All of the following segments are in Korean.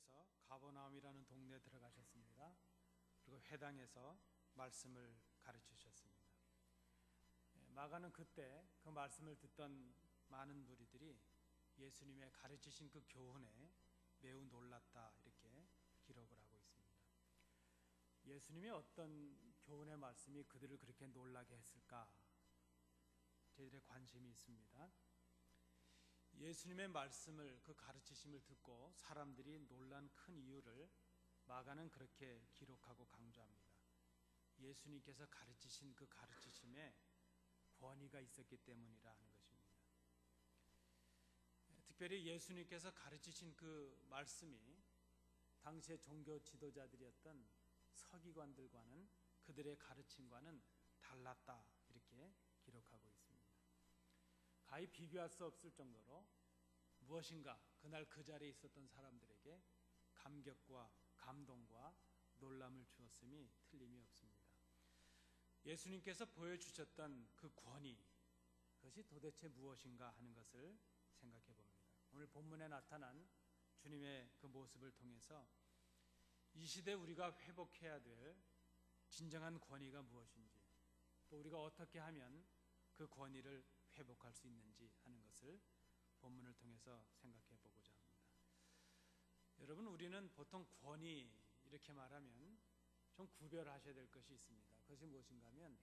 예수님께서 가버나움이라는 동네에 들어가셨습니다. 그리고 회당에서 말씀을 가르치셨습니다. 마가는 그때 그 말씀을 듣던 많은 무리들이 예수님의 가르치신 그 교훈에 매우 놀랐다 이렇게 기록을 하고 있습니다. 예수님의 어떤 교훈의 말씀이 그들을 그렇게 놀라게 했을까? 저희들의 관심이 있습니다. 예수님의 말씀을, 그 가르치심을 듣고 사람들이 놀란 큰 이유를 마가는 그렇게 기록하고 강조합니다. 예수님께서 가르치신 그 가르치심에 권위가 있었기 때문이라 하는 것입니다. 특별히 예수님께서 가르치신 그 말씀이 당시의 종교 지도자들이었던 서기관들과는, 그들의 가르침과는 달랐다 이렇게 기록하고 있습니다. 가히 비교할 수 없을 정도로 무엇인가 그날 그 자리에 있었던 사람들에게 감격과 감동과 놀람을 주었음이 틀림이 없습니다. 예수님께서 보여주셨던 그 권위, 그것이 도대체 무엇인가 하는 것을 생각해 봅니다. 오늘 본문에 나타난 주님의 그 모습을 통해서 이 시대 우리가 회복해야 될 진정한 권위가 무엇인지, 또 우리가 어떻게 하면 그 권위를 회복할 수 있는지 하는 것을 본문을 통해서 생각해 보고자 합니다. 여러분, 우리는 보통 권위 이렇게 말하면 좀 구별하셔야 될 것이 있습니다. 그것이 무엇인가 하면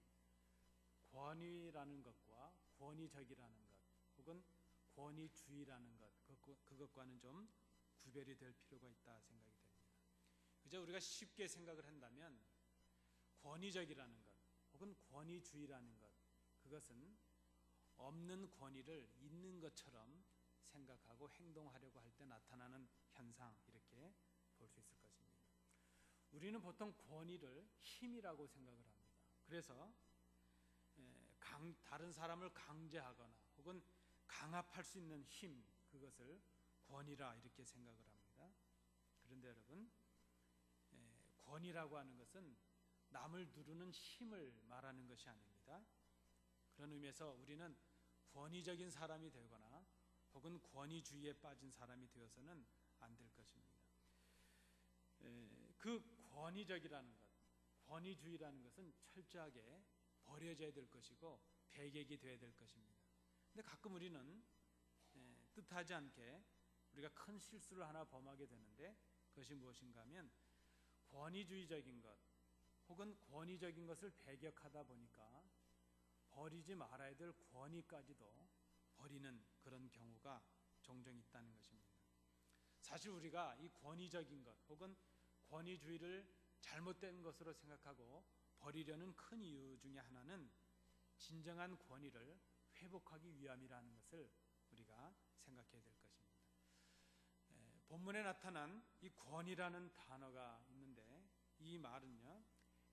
권위라는 것과 권위적이라는 것, 혹은 권위주의라는 것, 그것과는 좀 구별이 될 필요가 있다 생각이 됩니다. 그저 우리가 쉽게 생각을 한다면 권위적이라는 것, 혹은 권위주의라는 것, 그것은 없는 권위를 있는 것처럼 생각하고 행동하려고 할 때 나타나는 현상, 이렇게 볼 수 있을 것입니다. 우리는 보통 권위를 힘이라고 생각을 합니다. 그래서 다른 사람을 강제하거나 혹은 강압할 수 있는 힘, 그것을 권위라 이렇게 생각을 합니다. 그런데 여러분, 권위라고 하는 것은 남을 누르는 힘을 말하는 것이 아닙니다. 그런 의미에서 우리는 권위적인 사람이 되거나 혹은 권위주의에 빠진 사람이 되어서는 안 될 것입니다. 그 권위적이라는 것, 권위주의라는 것은 철저하게 버려져야 될 것이고 배격이 되어야 될 것입니다. 근데 가끔 우리는 뜻하지 않게 우리가 큰 실수를 하나 범하게 되는데, 그것이 무엇인가 하면 권위주의적인 것 혹은 권위적인 것을 배격하다 보니까 버리지 말아야 될 권위까지도 버리는 그런 경우가 종종 있다는 것입니다. 사실 우리가 이 권위적인 것 혹은 권위주의를 잘못된 것으로 생각하고 버리려는 큰 이유 중에 하나는 진정한 권위를 회복하기 위함이라는 것을 우리가 생각해야 될 것입니다. 본문에 나타난 이 권위라는 단어가 있는데, 이 말은요,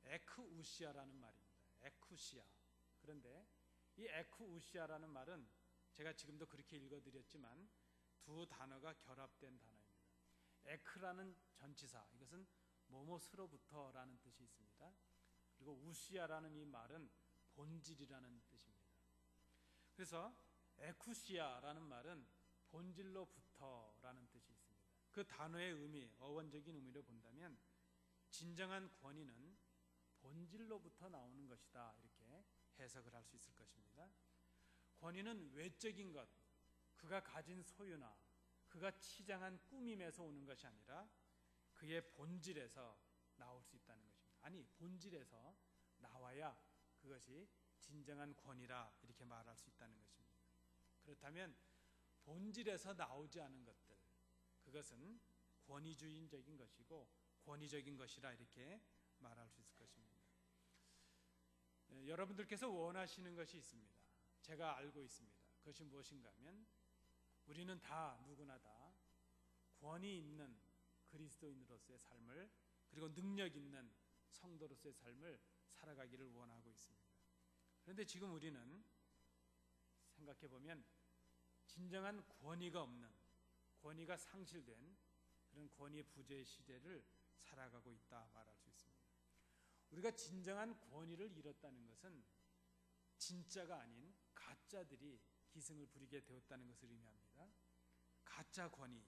에크우시아라는 말입니다. 에쿠시아. 그런데 이 에쿠우시아라는 말은 제가 지금도 그렇게 읽어드렸지만 두 단어가 결합된 단어입니다. 에크라는 전치사, 이것은 뭐뭐스로부터라는 뜻이 있습니다. 그리고 우시아라는 이 말은 본질이라는 뜻입니다. 그래서 에쿠시아라는 말은 본질로부터라는 뜻이 있습니다. 그 단어의 의미, 어원적인 의미로 본다면 진정한 권위는 본질로부터 나오는 것이다 이렇게 해석을 할 수 있을 것입니다. 권위는 외적인 것, 그가 가진 소유나 그가 치장한 꾸밈에서 오는 것이 아니라 그의 본질에서 나올 수 있다는 것입니다. 아니, 본질에서 나와야 그것이 진정한 권위라 이렇게 말할 수 있다는 것입니다. 그렇다면 본질에서 나오지 않은 것들, 그것은 권위주의적인 것이고 권위적인 것이라 이렇게 말할 수 있을 것입니다. 여러분들께서 원하시는 것이 있습니다. 제가 알고 있습니다. 그것이 무엇인가 하면 우리는 다, 누구나 다 권위 있는 그리스도인으로서의 삶을, 그리고 능력 있는 성도로서의 삶을 살아가기를 원하고 있습니다. 그런데 지금 우리는 생각해 보면 진정한 권위가 없는, 권위가 상실된 그런 권위 부재의 시대를 살아가고 있다 말할 수 있습니다. 우리가 진정한 권위를 잃었다는 것은 진짜가 아닌 가짜들이 기승을 부리게 되었다는 것을 의미합니다. 가짜 권위,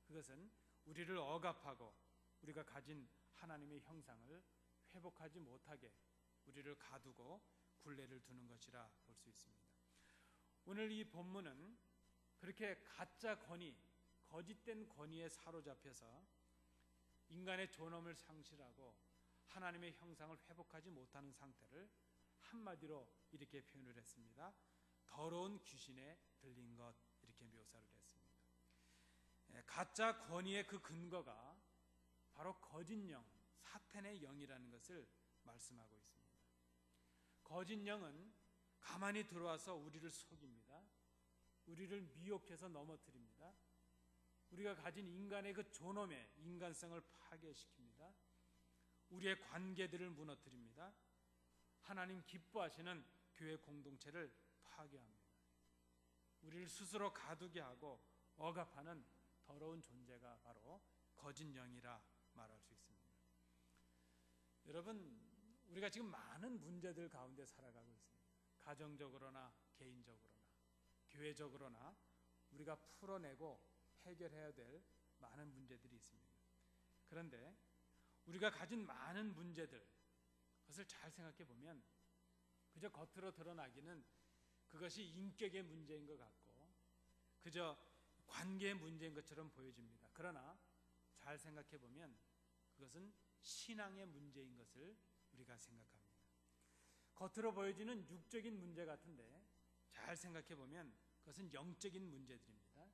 그것은 우리를 억압하고 우리가 가진 하나님의 형상을 회복하지 못하게 우리를 가두고 굴레를 두는 것이라 볼 수 있습니다. 오늘 이 본문은 그렇게 가짜 권위, 거짓된 권위에 사로잡혀서 인간의 존엄을 상실하고 하나님의 형상을 회복하지 못하는 상태를 한마디로 이렇게 표현을 했습니다. 더러운 귀신에 들린 것, 이렇게 묘사를 했습니다. 가짜 권위의 그 근거가 바로 거짓 영, 사탄의 영이라는 것을 말씀하고 있습니다. 거짓 영은 가만히 들어와서 우리를 속입니다. 우리를 미혹해서 넘어뜨립니다. 우리가 가진 인간의 그 존엄의 인간성을 파괴시킵니다. 우리의 관계들을 무너뜨립니다. 하나님 기뻐하시는 교회 공동체를 파괴합니다. 우리를 스스로 가두게 하고 억압하는 더러운 존재가 바로 거짓 영이라 말할 수 있습니다. 여러분, 우리가 지금 많은 문제들 가운데 살아가고 있습니다. 가정적으로나 개인적으로나 교회적으로나 우리가 풀어내고 해결해야 될 많은 문제들이 있습니다. 그런데 우리가 가진 많은 문제들, 그것을 잘 생각해 보면 그저 겉으로 드러나기는 그것이 인격의 문제인 것 같고 그저 관계의 문제인 것처럼 보여집니다. 그러나 잘 생각해 보면 그것은 신앙의 문제인 것을 우리가 생각합니다. 겉으로 보여지는 육적인 문제 같은데 잘 생각해 보면 그것은 영적인 문제들입니다.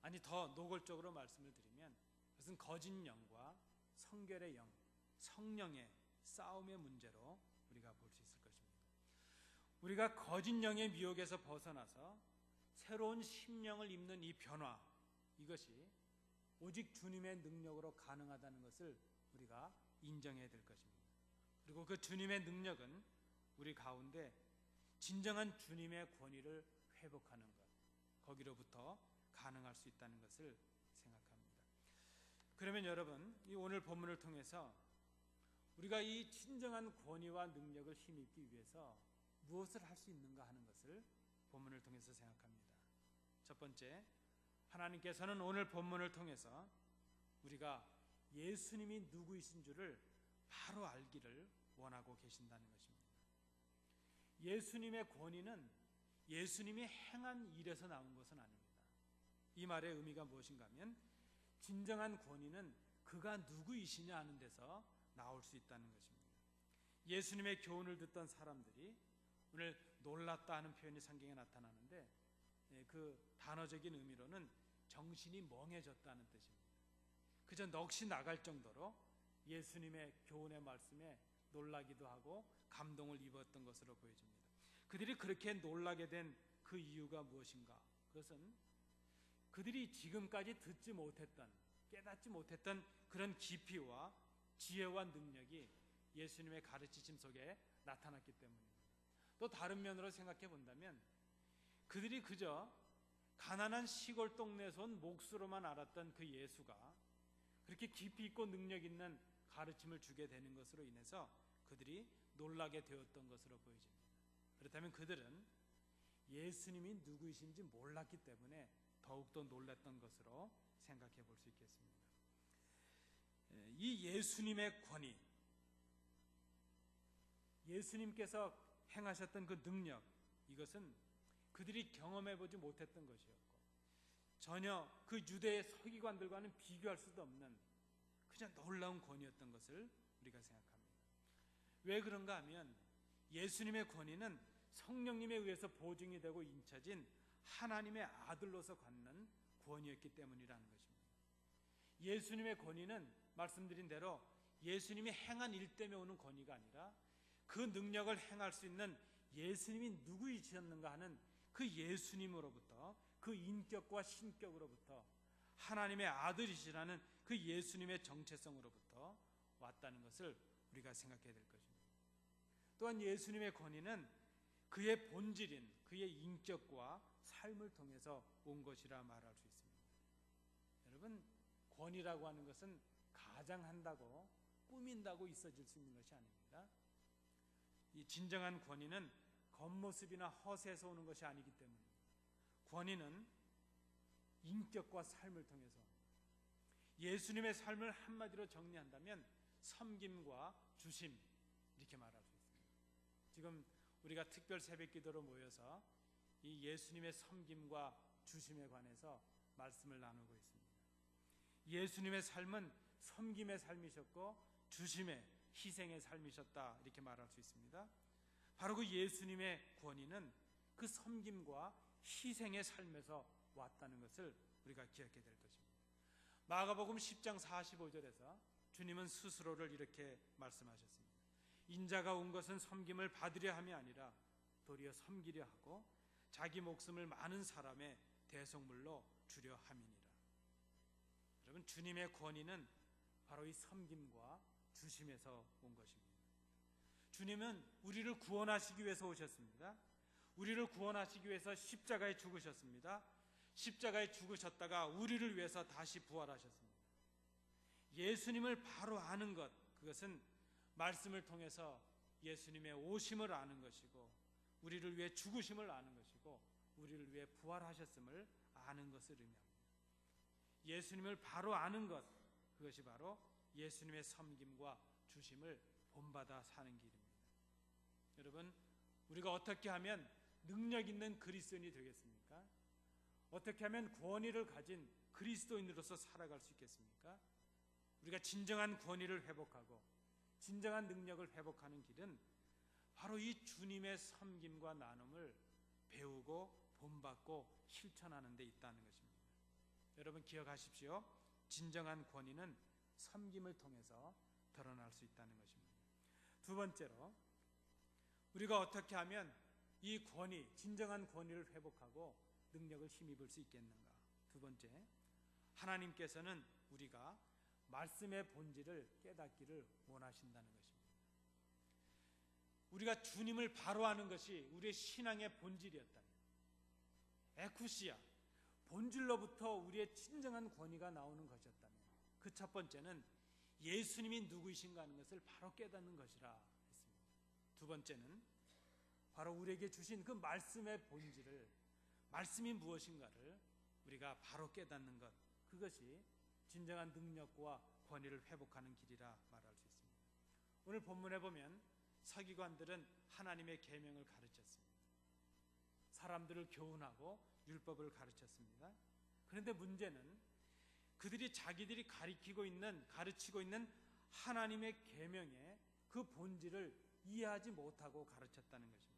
아니, 더 노골적으로 말씀을 드리면 그것은 거짓 영과 성결의 영, 성령의 싸움의 문제로 우리가 볼 수 있을 것입니다. 우리가 거짓 영의 미혹에서 벗어나서 새로운 심령을 입는 이 변화, 이것이 오직 주님의 능력으로 가능하다는 것을 우리가 인정해야 될 것입니다. 그리고 그 주님의 능력은 우리 가운데 진정한 주님의 권위를 회복하는 것, 거기로부터 가능할 수 있다는 것을 생각합니다. 그러면 여러분, 이 오늘 본문을 통해서 우리가 이 진정한 권위와 능력을 힘입기 위해서 무엇을 할 수 있는가 하는 것을 본문을 통해서 생각합니다. 첫 번째, 하나님께서는 오늘 본문을 통해서 우리가 예수님이 누구이신 줄을 바로 알기를 원하고 계신다는 것입니다. 예수님의 권위는 예수님이 행한 일에서 나온 것은 아닙니다. 이 말의 의미가 무엇인가 하면 진정한 권위는 그가 누구이시냐 하는 데서 나올 수 있다는 것입니다. 예수님의 교훈을 듣던 사람들이 오늘 놀랐다 하는 표현이 성경에 나타나는데 그 단어적인 의미로는 정신이 멍해졌다는 뜻입니다. 그저 넋이 나갈 정도로 예수님의 교훈의 말씀에 놀라기도 하고 감동을 입었던 것으로 보여집니다. 그들이 그렇게 놀라게 된 그 이유가 무엇인가? 그것은 그들이 지금까지 듣지 못했던, 깨닫지 못했던 그런 깊이와 지혜와 능력이 예수님의 가르치심 속에 나타났기 때문입니다. 또 다른 면으로 생각해 본다면 그들이 그저 가난한 시골 동네에서 온 몫으로만 알았던 그 예수가 그렇게 깊이 있고 능력 있는 가르침을 주게 되는 것으로 인해서 그들이 놀라게 되었던 것으로 보여집니다. 그렇다면 그들은 예수님이 누구이신지 몰랐기 때문에 더욱더 놀랐던 것으로 생각해 볼 수 있겠습니다. 이 예수님의 권위, 예수님께서 행하셨던 그 능력, 이것은 그들이 경험해 보지 못했던 것이었고 전혀 그 유대의 서기관들과는 비교할 수도 없는 그냥 놀라운 권위였던 것을 우리가 생각합니다. 왜 그런가 하면 예수님의 권위는 성령님에 의해서 보증이 되고 인쳐진 하나님의 아들로서 갖는 권위였기 때문이라는 것입니다. 예수님의 권위는 말씀드린 대로 예수님이 행한 일 때문에 오는 권위가 아니라 그 능력을 행할 수 있는 예수님이 누구이셨는가 하는 그 예수님으로부터, 그 인격과 신격으로부터, 하나님의 아들이시라는 그 예수님의 정체성으로부터 왔다는 것을 우리가 생각해야 될 것입니다. 또한 예수님의 권위는 그의 본질인 그의 인격과 삶을 통해서 온 것이라 말할 수 있습니다. 여러분, 권위라고 하는 것은 가장한다고 꾸민다고 있어질 수 있는 것이 아닙니다. 이 진정한 권위는 겉모습이나 허세에서 오는 것이 아니기 때문입니다. 권위는 인격과 삶을 통해서, 예수님의 삶을 한마디로 정리한다면 섬김과 주심, 이렇게 말할 수 있습니다. 지금 우리가 특별 새벽 기도로 모여서 이 예수님의 섬김과 주심에 관해서 말씀을 나누고 있습니다. 예수님의 삶은 섬김의 삶이셨고 주심의, 희생의 삶이셨다, 이렇게 말할 수 있습니다. 바로 그 예수님의 권위는 그 섬김과 희생의 삶에서 왔다는 것을 우리가 기억해야 될 것입니다. 마가복음 10장 45절에서 주님은 스스로를 이렇게 말씀하셨습니다. 인자가 온 것은 섬김을 받으려 함이 아니라 도리어 섬기려 하고 자기 목숨을 많은 사람의 대속물로 주려 함이니라. 여러분, 주님의 권위는 바로 이 섬김과 주심에서 온 것입니다. 주님은 우리를 구원하시기 위해서 오셨습니다. 우리를 구원하시기 위해서 십자가에 죽으셨습니다. 십자가에 죽으셨다가 우리를 위해서 다시 부활하셨습니다. 예수님을 바로 아는 것, 그것은 말씀을 통해서 예수님의 오심을 아는 것이고 우리를 위해 죽으심을 아는 것이고 우리를 위해 부활하셨음을 아는 것을 의미합니다. 예수님을 바로 아는 것, 그것이 바로 예수님의 섬김과 주심을 본받아 사는 길입니다. 여러분, 우리가 어떻게 하면 능력 있는 그리스도인이 되겠습니까? 어떻게 하면 권위를 가진 그리스도인으로서 살아갈 수 있겠습니까? 우리가 진정한 권위를 회복하고 진정한 능력을 회복하는 길은 바로 이 주님의 섬김과 나눔을 배우고 본받고 실천하는 데 있다는 것입니다. 여러분, 기억하십시오. 진정한 권위는 섬김을 통해서 드러날 수 있다는 것입니다. 두 번째로, 우리가 어떻게 하면 이 권위, 진정한 권위를 회복하고 능력을 힘입을 수 있겠는가? 두 번째, 하나님께서는 우리가 말씀의 본질을 깨닫기를 원하신다는 것입니다. 우리가 주님을 바로 아는 것이 우리의 신앙의 본질이었다면, 에쿠시아, 본질로부터 우리의 진정한 권위가 나오는 것이었다면, 그 첫 번째는 예수님이 누구이신가 하는 것을 바로 깨닫는 것이라 했습니다. 두 번째는 바로 우리에게 주신 그 말씀의 본질을, 말씀이 무엇인가를 우리가 바로 깨닫는 것, 그것이 진정한 능력과 권위를 회복하는 길이라 말할 수 있습니다. 오늘 본문에 보면 서기관들은 하나님의 계명을 가르쳤습니다. 사람들을 교훈하고 율법을 가르쳤습니다. 그런데 문제는 그들이 자기들이 가르치고 있는 하나님의 계명의 그 본질을 이해하지 못하고 가르쳤다는 것입니다.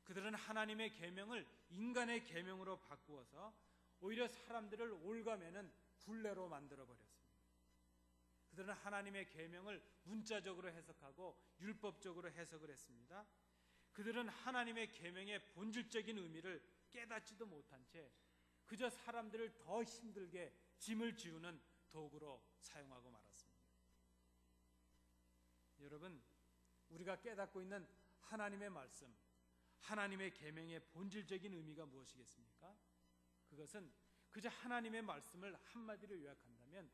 그들은 하나님의 계명을 인간의 계명으로 바꾸어서 오히려 사람들을 올가매는 굴레로 만들어 버렸습니다. 그들은 하나님의 계명을 문자적으로 해석하고 율법적으로 해석을 했습니다. 그들은 하나님의 계명의 본질적인 의미를 깨닫지도 못한 채 그저 사람들을 더 힘들게 짐을 지우는 도구로 사용하고 말았습니다. 여러분, 우리가 깨닫고 있는 하나님의 말씀, 하나님의 계명의 본질적인 의미가 무엇이겠습니까? 그것은 그저 하나님의 말씀을 한마디로 요약한다면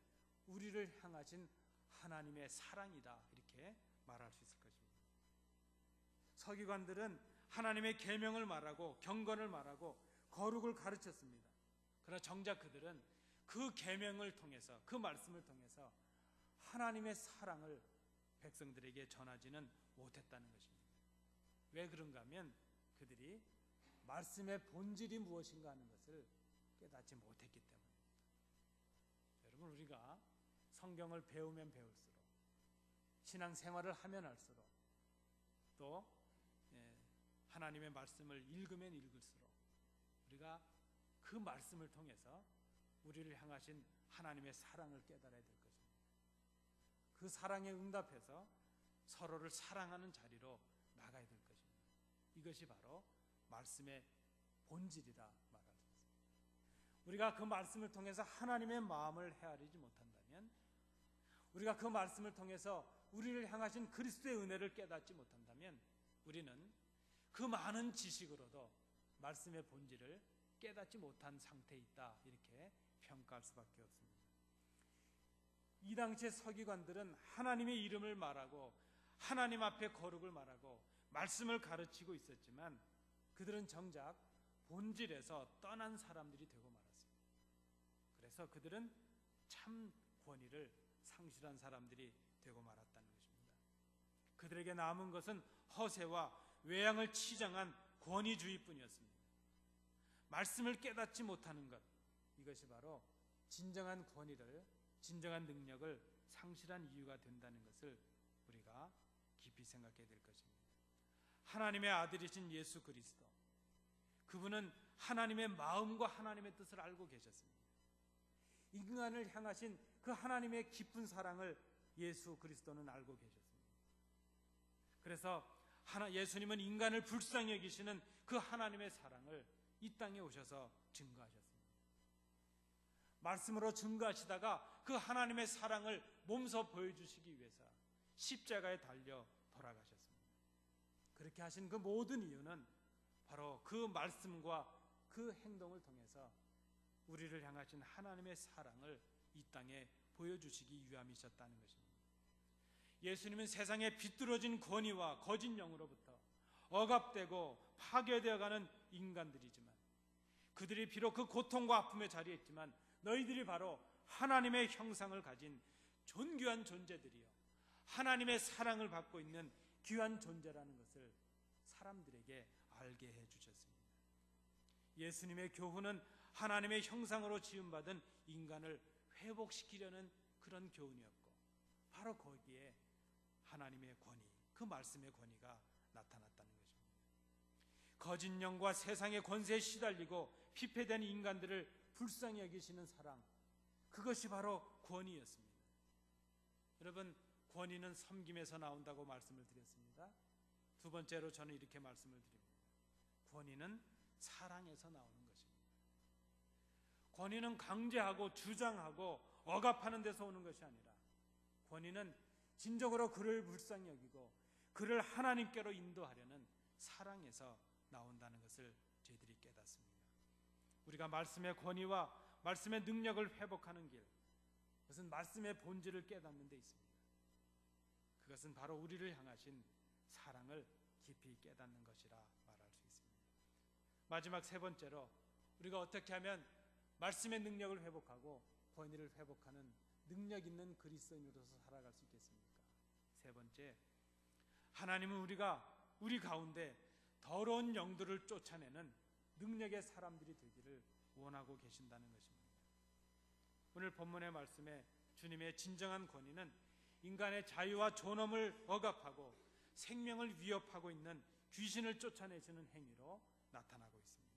우리를 향하신 하나님의 사랑이다, 이렇게 말할 수 있을 것입니다. 서기관들은 하나님의 계명을 말하고 경건을 말하고 거룩을 가르쳤습니다. 그러나 정작 그들은 그 계명을 통해서, 그 말씀을 통해서 하나님의 사랑을 백성들에게 전하지는 못했다는 것입니다. 왜 그런가 하면 그들이 말씀의 본질이 무엇인가 하는 것을 깨닫지 못했기 때문입니다. 여러분, 우리가 성경을 배우면 배울수록, 신앙생활을 하면 할수록, 또 하나님의 말씀을 읽으면 읽을수록 우리가 그 말씀을 통해서 우리를 향하신 하나님의 사랑을 깨달아야 될 것입니다. 그 사랑에 응답해서 서로를 사랑하는 자리로 나가야 될 것입니다. 이것이 바로 말씀의 본질이라 말할 수 있습니다. 우리가 그 말씀을 통해서 하나님의 마음을 헤아리지 못한다면, 우리가 그 말씀을 통해서 우리를 향하신 그리스도의 은혜를 깨닫지 못한다면 우리는 그 많은 지식으로도 말씀의 본질을 깨닫지 못한 상태에 있다, 이렇게 평가할 수밖에 없습니다. 이 당시의 서기관들은 하나님의 이름을 말하고 하나님 앞에 거룩을 말하고 말씀을 가르치고 있었지만 그들은 정작 본질에서 떠난 사람들이 되고 말았습니다. 그래서 그들은 참 권위를 상실한 사람들이 되고 말았다는 것입니다. 그들에게 남은 것은 허세와 외양을 치장한 권위주의뿐이었습니다. 말씀을 깨닫지 못하는 것, 이것이 바로 진정한 권위를, 진정한 능력을 상실한 이유가 된다는 것을 우리가 깊이 생각해야 될 것입니다. 하나님의 아들이신 예수 그리스도, 그분은 하나님의 마음과 하나님의 뜻을 알고 계셨습니다. 인간을 향하신 그 하나님의 깊은 사랑을 예수 그리스도는 알고 계셨습니다. 그래서 예수님은 인간을 불쌍히 여기시는 그 하나님의 사랑을 이 땅에 오셔서 증거하셨습니다. 말씀으로 증거하시다가 그 하나님의 사랑을 몸소 보여주시기 위해서 십자가에 달려 돌아가셨습니다. 그렇게 하신 그 모든 이유는 바로 그 말씀과 그 행동을 통해서 우리를 향하신 하나님의 사랑을 이 땅에 보여주시기 위함이셨다는 것입니다. 예수님은 세상에 비뚤어진 권위와 거짓 영으로부터 억압되고 파괴되어가는 인간들이지만, 그들이 비록 그 고통과 아픔의 자리에 있지만 너희들이 바로 하나님의 형상을 가진 존귀한 존재들이요, 하나님의 사랑을 받고 있는 귀한 존재라는 것을 사람들에게 알게 해주셨습니다. 예수님의 교훈은 하나님의 형상으로 지음받은 인간을 회복시키려는 그런 교훈이었고, 바로 거기에 하나님의 권위, 그 말씀의 권위가 나타났다는 것입니다. 거짓 영과 세상의 권세에 시달리고 피폐된 인간들을 불쌍히 여기시는 사랑, 그것이 바로 권위였습니다. 여러분, 권위는 섬김에서 나온다고 말씀을 드렸습니다. 두 번째로 저는 이렇게 말씀을 드립니다. 권위는 사랑에서 나오는 것입니다. 권위는 강제하고 주장하고 억압하는 데서 오는 것이 아니라, 권위는 진정으로 그를 불쌍히 여기고 그를 하나님께로 인도하려는 사랑에서 나온다는 것을 저희들이 깨닫습니다. 우리가 말씀의 권위와 말씀의 능력을 회복하는 길, 그것은 말씀의 본질을 깨닫는 데 있습니다. 그것은 바로 우리를 향하신 사랑을 깊이 깨닫는 것이라 말할 수 있습니다. 마지막 세 번째로, 우리가 어떻게 하면 말씀의 능력을 회복하고 권위를 회복하는 능력 있는 그리스도인으로서 살아갈 수 있겠습니까? 세 번째, 하나님은 우리 가운데 더러운 영들을 쫓아내는 능력의 사람들이 되기를 원하고 계신다는 것입니다. 오늘 본문의 말씀에 주님의 진정한 권위는 인간의 자유와 존엄을 억압하고 생명을 위협하고 있는 귀신을 쫓아내시는 행위로 나타나고 있습니다.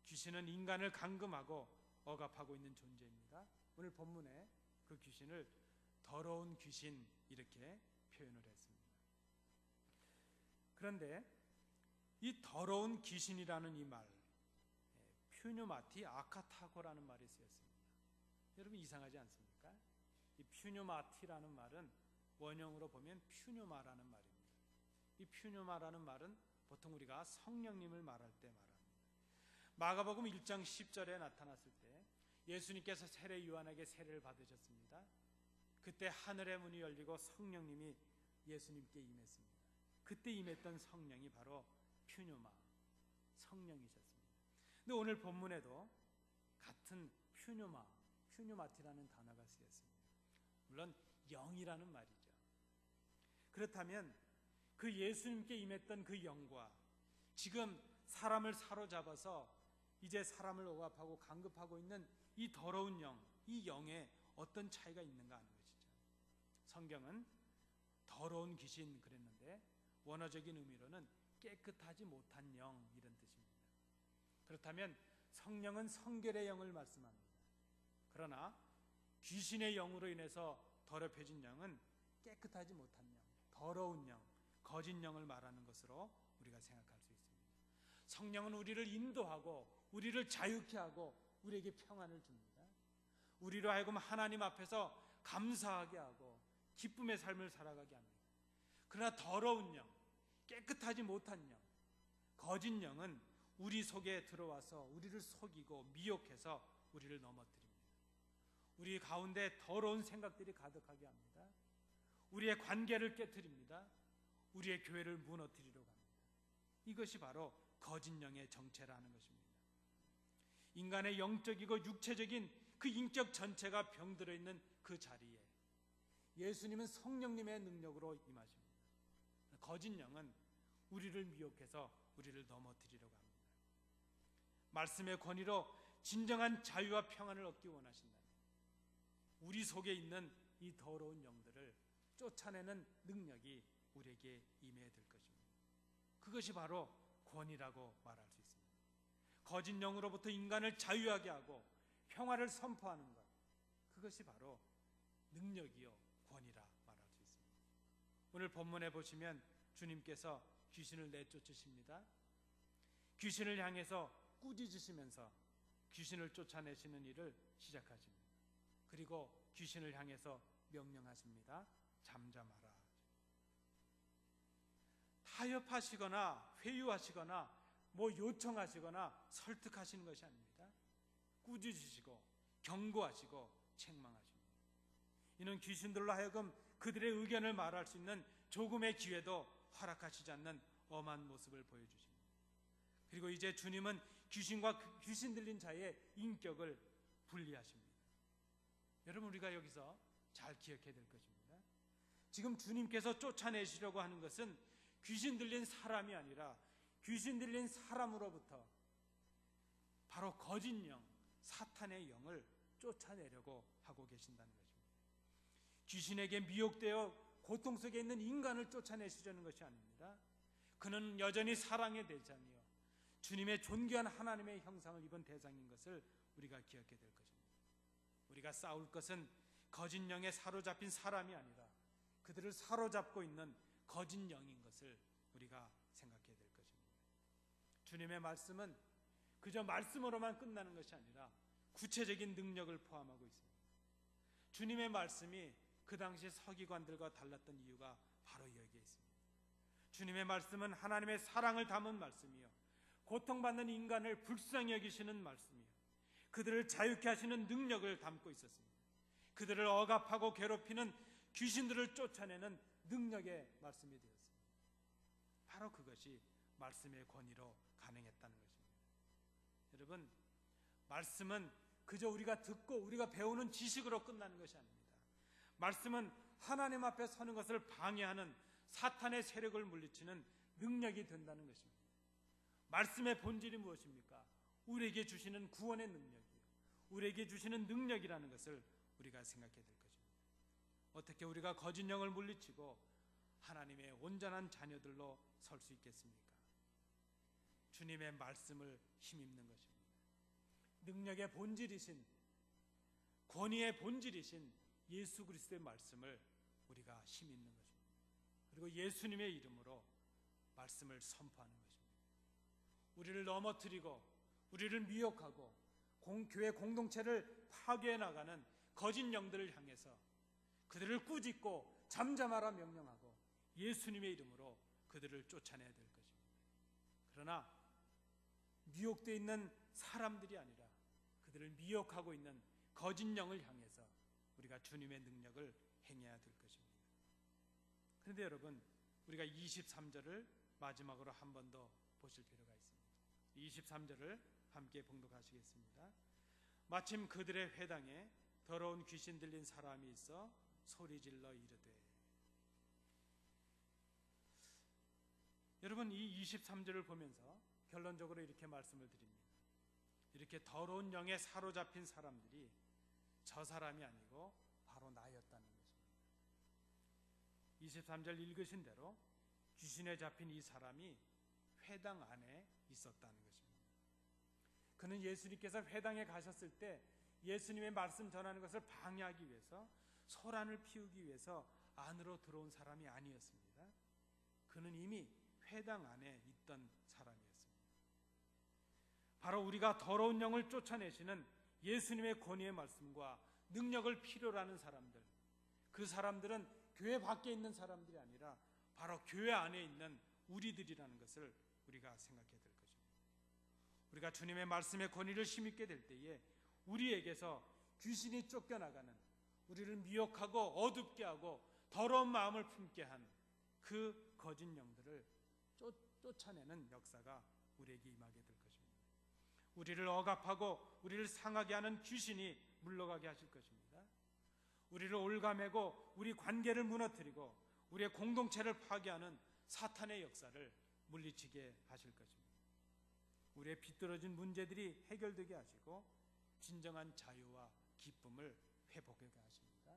귀신은 인간을 감금하고 억압하고 있는 존재입니다. 오늘 본문에 그 귀신을 더러운 귀신, 이렇게 표현을 했습니다. 그런데 이 더러운 귀신이라는 이 말, 퓨뉴마티 아카타고라는 말이 쓰였습니다. 여러분, 이상하지 않습니까? 이 퓨뉴마티라는 말은 원형으로 보면 퓨뉴마라는 말입니다. 이 퓨뉴마라는 말은 보통 우리가 성령님을 말할 때 말합니다. 마가복음 1장 10절에 나타났을 때 예수님께서 세례 요한에게 세례를 받으셨습니다. 그때 하늘의 문이 열리고 성령님이 예수님께 임했습니다. 그때 임했던 성령이 바로 퓨뉴마, 성령이셨습니다. 근데 오늘 본문에도 같은 퓨뉴마티라는 단어가 쓰였습니다. 물론 영이라는 말이죠. 그렇다면 그 예수님께 임했던 그 영과 지금 사람을 사로잡아서 이제 사람을 억압하고 강급하고 있는 이 더러운 영, 이 영에 어떤 차이가 있는가 하는 것이죠. 성경은 더러운 귀신 그랬는데 원어적인 의미로는 깨끗하지 못한 영, 이런 뜻입니다. 그렇다면 성령은 성결의 영을 말씀합니다. 그러나 귀신의 영으로 인해서 더럽혀진 영은 깨끗하지 못한 영, 더러운 영, 거짓 영을 말하는 것으로 우리가 생각할 수 있습니다. 성령은 우리를 인도하고 우리를 자유케 하고 우리에게 평안을 줍니다. 우리로 하여금 하나님 앞에서 감사하게 하고 기쁨의 삶을 살아가게 합니다. 그러나 더러운 영, 깨끗하지 못한 영, 거짓 영은 우리 속에 들어와서 우리를 속이고 미혹해서 우리를 넘어뜨립니다. 우리 가운데 더러운 생각들이 가득하게 합니다. 우리의 관계를 깨뜨립니다. 우리의 교회를 무너뜨리려고 합니다. 이것이 바로 거짓 영의 정체라는 것입니다. 인간의 영적이고 육체적인 그 인격 전체가 병들어 있는 그 자리에 예수님은 성령님의 능력으로 임하십니다. 거짓 영은 우리를 미혹해서 우리를 넘어뜨리려고 합니다. 말씀의 권위로 진정한 자유와 평안을 얻기 원하신다면 우리 속에 있는 이 더러운 영들을 쫓아내는 능력이 우리에게 임해야 될 것입니다. 그것이 바로 권위라고 말할 수 있습니다. 거짓 영으로부터 인간을 자유하게 하고 평화를 선포하는 것, 그것이 바로 능력이요 권위라 말할 수 있습니다. 오늘 본문에 보시면 주님께서 귀신을 내쫓으십니다. 귀신을 향해서 꾸짖으시면서 귀신을 쫓아내시는 일을 시작하십니다. 그리고 귀신을 향해서 명령하십니다. 잠잠하라. 타협하시거나 회유하시거나 요청하시거나 설득하시는 것이 아닙니다. 꾸짖으시고 경고하시고 책망하십니다. 이는 귀신들로 하여금 그들의 의견을 말할 수 있는 조금의 기회도 허락하시지 않는 엄한 모습을 보여주십니다. 그리고 이제 주님은 귀신과 귀신 들린 자의 인격을 분리하십니다. 여러분, 우리가 여기서 잘 기억해야 될 것입니다. 지금 주님께서 쫓아내시려고 하는 것은 귀신 들린 사람이 아니라 귀신 들린 사람으로부터 바로 거짓 영, 사탄의 영을 쫓아내려고 하고 계신다는 것입니다. 귀신에게 미혹되어 고통 속에 있는 인간을 쫓아내시려는 것이 아닙니다. 그는 여전히 사랑의 대상이요 주님의 존귀한 하나님의 형상을 입은 대상인 것을 우리가 기억해야 될 것입니다. 우리가 싸울 것은 거짓 영에 사로잡힌 사람이 아니라 그들을 사로잡고 있는 거짓 영인 것을 우리가 생각해야 될 것입니다. 주님의 말씀은 그저 말씀으로만 끝나는 것이 아니라 구체적인 능력을 포함하고 있습니다. 주님의 말씀이 그 당시 서기관들과 달랐던 이유가 바로 여기에 있습니다. 주님의 말씀은 하나님의 사랑을 담은 말씀이요 고통받는 인간을 불쌍히 여기시는 말씀이요 그들을 자유케 하시는 능력을 담고 있었습니다. 그들을 억압하고 괴롭히는 귀신들을 쫓아내는 능력의 말씀이 되었습니다. 바로 그것이 말씀의 권위로 가능했다는 것입니다. 여러분, 말씀은 그저 우리가 듣고 우리가 배우는 지식으로 끝나는 것이 아닙니다. 말씀은 하나님 앞에 서는 것을 방해하는 사탄의 세력을 물리치는 능력이 된다는 것입니다. 말씀의 본질이 무엇입니까? 우리에게 주시는 구원의 능력이요 우리에게 주시는 능력이라는 것을 우리가 생각해야 될 것입니다. 어떻게 우리가 거짓 영을 물리치고 하나님의 온전한 자녀들로 설 수 있겠습니까? 주님의 말씀을 힘입는 것입니다. 능력의 본질이신, 권위의 본질이신 예수 그리스도의 말씀을 우리가 힘입는 것입니다. 그리고 예수님의 이름으로 말씀을 선포하는 것입니다. 우리를 넘어뜨리고 우리를 미혹하고 교회 공동체를 파괴해 나가는 거짓 영들을 향해서 그들을 꾸짖고 잠잠하라 명령하고 예수님의 이름으로 그들을 쫓아내야 될 것입니다. 그러나 미혹되어 있는 사람들이 아니라 그들을 미혹하고 있는 거짓 영을 향해서 우리가 주님의 능력을 행해야 될 것입니다. 그런데 여러분, 우리가 23절을 마지막으로 한 번 더 보실 필요가 있습니다. 23절을 함께 봉독하시겠습니다. 마침 그들의 회당에 더러운 귀신 들린 사람이 있어 소리질러 이르되. 여러분, 이 23절을 보면서 결론적으로 이렇게 말씀을 드립니다. 이렇게 더러운 영에 사로잡힌 사람들이 저 사람이 아니고 바로 나였다는 것입니다. 23절 읽으신 대로 귀신에 잡힌 이 사람이 회당 안에 있었다는 것입니다. 그는 예수님께서 회당에 가셨을 때 예수님의 말씀 전하는 것을 방해하기 위해서, 소란을 피우기 위해서 안으로 들어온 사람이 아니었습니다. 그는 이미 회당 안에 있던 사람이었습니다. 바로 우리가 더러운 영을 쫓아내시는 예수님의 권위의 말씀과 능력을 필요로 하는 사람들, 그 사람들은 교회 밖에 있는 사람들이 아니라 바로 교회 안에 있는 우리들이라는 것을 우리가 생각해야 될 것입니다. 우리가 주님의 말씀의 권위를 힘입게 될 때에 우리에게서 귀신이 쫓겨나가는, 우리를 미혹하고 어둡게 하고 더러운 마음을 품게 한 그 거짓 영들을 쫓아내는 역사가 우리에게 임하게 될 것입니다. 우리를 억압하고 우리를 상하게 하는 귀신이 물러가게 하실 것입니다. 우리를 올가매고 우리 관계를 무너뜨리고 우리의 공동체를 파괴하는 사탄의 역사를 물리치게 하실 것입니다. 우리의 비뚤어진 문제들이 해결되게 하시고 진정한 자유와 기쁨을 회복하게 하십니다.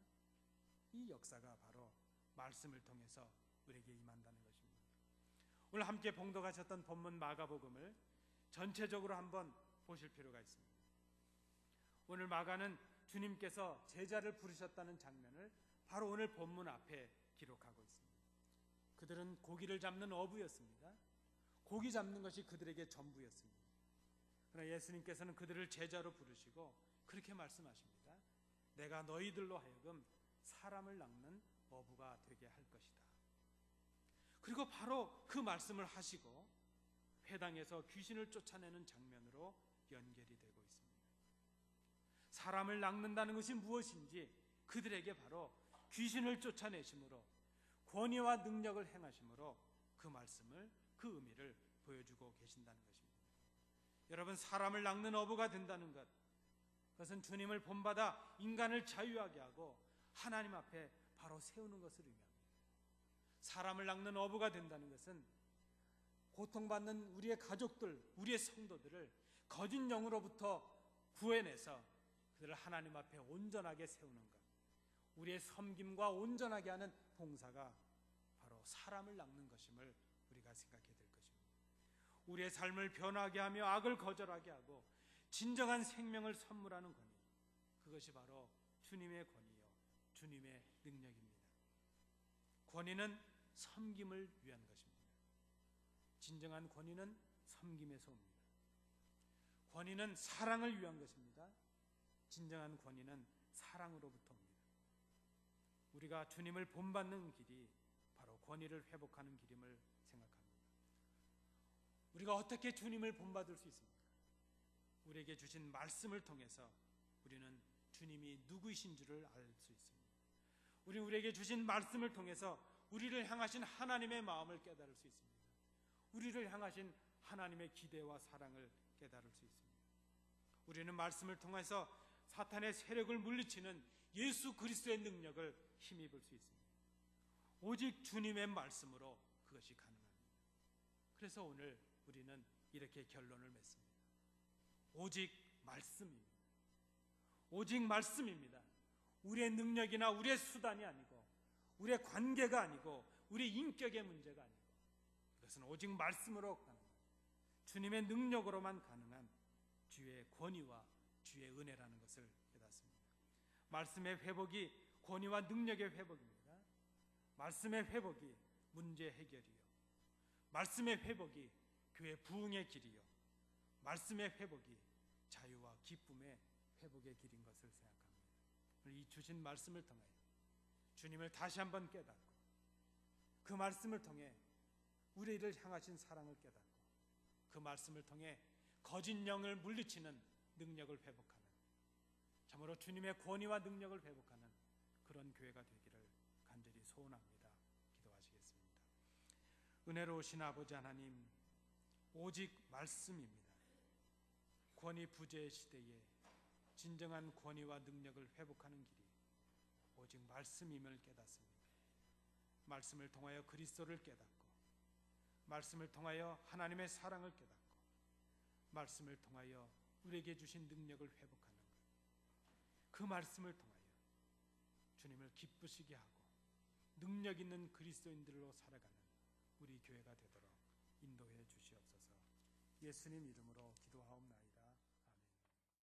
이 역사가 바로 말씀을 통해서 우리에게 임한다는 것입니다. 오늘 함께 봉독하셨던 본문 마가복음을 전체적으로 한번 보실 필요가 있습니다. 오늘 마가는 주님께서 제자를 부르셨다는 장면을 바로 오늘 본문 앞에 기록하고 있습니다. 그들은 고기를 잡는 어부였습니다. 고기 잡는 것이 그들에게 전부였습니다. 그러나 예수님께서는 그들을 제자로 부르시고 그렇게 말씀하십니다. 내가 너희들로 하여금 사람을 낚는 어부가 되게 할 것이다. 그리고 바로 그 말씀을 하시고 회당에서 귀신을 쫓아내는 장면으로 연결이 되고 있습니다. 사람을 낚는다는 것이 무엇인지 그들에게 바로 귀신을 쫓아내심으로 권위와 능력을 행하심으로 그 말씀을, 그 의미를 보여주고 계신다는 것입니다. 여러분, 사람을 낚는 어부가 된다는 것, 그것은 주님을 본받아 인간을 자유하게 하고 하나님 앞에 바로 세우는 것을 의미합니다. 사람을 낚는 어부가 된다는 것은 고통받는 우리의 가족들, 우리의 성도들을 거짓 영으로부터 구해내서 그들을 하나님 앞에 온전하게 세우는 것, 우리의 섬김과 온전하게 하는 봉사가 바로 사람을 낚는 것임을 우리가 생각해야 될 것입니다. 우리의 삶을 변하게 하며 악을 거절하게 하고 진정한 생명을 선물하는 권위, 그것이 바로 주님의 권위요, 주님의 능력입니다. 권위는 섬김을 위한 것입니다. 진정한 권위는 섬김에서 옵니다. 권위는 사랑을 위한 것입니다. 진정한 권위는 사랑으로부터 옵니다. 우리가 주님을 본받는 길이 바로 권위를 회복하는 길임을 생각합니다. 우리가 어떻게 주님을 본받을 수 있습니까? 우리에게 주신 말씀을 통해서 우리는 주님이 누구이신 줄을 알 수 있습니다. 우리에게 주신 말씀을 통해서 우리를 향하신 하나님의 마음을 깨달을 수 있습니다. 우리를 향하신 하나님의 기대와 사랑을 깨달을 수 있습니다. 우리는 말씀을 통해서 사탄의 세력을 물리치는 예수 그리스도의 능력을 힘입을 수 있습니다. 오직 주님의 말씀으로 그것이 가능합니다. 그래서 오늘 우리는 이렇게 결론을 맺습니다. 오직 말씀입니다. 오직 말씀입니다. 우리의 능력이나 우리의 수단이 아니고 우리의 관계가 아니고 우리의 인격의 문제가 아니고 그것은 오직 말씀으로 가능한, 주님의 능력으로만 가능한 주의 권위와 주의 은혜라는 것을 깨닫습니다. 말씀의 회복이 권위와 능력의 회복입니다. 말씀의 회복이 문제 해결이요, 말씀의 회복이 교회 부흥의 길이요, 말씀의 회복이 자유와 기쁨의 회복의 길인 것을 생각합니다. 이 주신 말씀을 통해 주님을 다시 한번 깨닫고 그 말씀을 통해 우리를 향하신 사랑을 깨닫고 그 말씀을 통해 거짓 영을 물리치는 능력을 회복하는, 참으로 주님의 권위와 능력을 회복하는 그런 교회가 되기를 간절히 소원합니다. 기도하시겠습니다. 은혜로우신 아버지 하나님, 오직 말씀입니다. 권위 부재의 시대에 진정한 권위와 능력을 회복하는 길이 오직 말씀임을 깨닫습니다. 말씀을 통하여 그리스도를 깨닫고, 말씀을 통하여 하나님의 사랑을 깨닫고, 말씀을 통하여 우리에게 주신 능력을 회복하는 것, 그 말씀을 통하여 주님을 기쁘시게 하고 능력 있는 그리스도인들로 살아가는 우리 교회가 되도록 인도해 주시옵소서. 예수님 이름으로 기도하옵나이다.